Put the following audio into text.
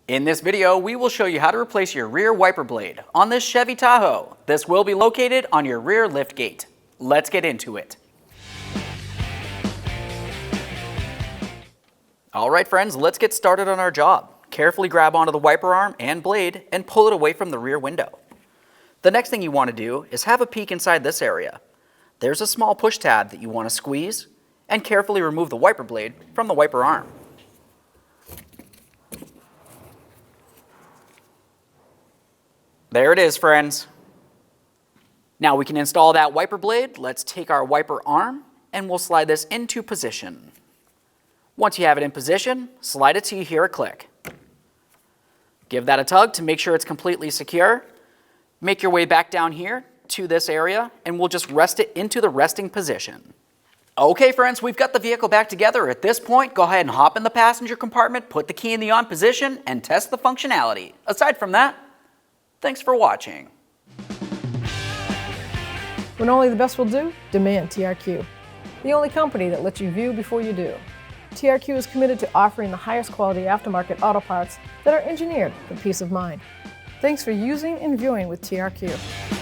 In this video, we will show you how to replace your rear wiper blade on this Chevy Tahoe. This will be located on your rear lift gate. Let's get into it. All right, friends, let's get started on our job. Carefully grab onto the wiper arm and blade and pull it away from the rear window. The next thing you want to do is have a peek inside this area. There's a small push tab that you want to squeeze and carefully remove the wiper blade from the wiper arm. There it is, friends. Now we can install that wiper blade. Let's take our wiper arm and we'll slide this into position. Once you have it in position, slide it till you hear a click. Give that a tug to make sure it's completely secure. Make your way back down here to this area and we'll just rest it into the resting position. Okay, friends, we've got the vehicle back together. At this point, go ahead and hop in the passenger compartment, put the key in the on position, and test the functionality. Aside from that, thanks for watching. When only the best will do, demand TRQ. The only company that lets you view before you do. TRQ is committed to offering the highest quality aftermarket auto parts that are engineered for peace of mind. Thanks for using and viewing with TRQ.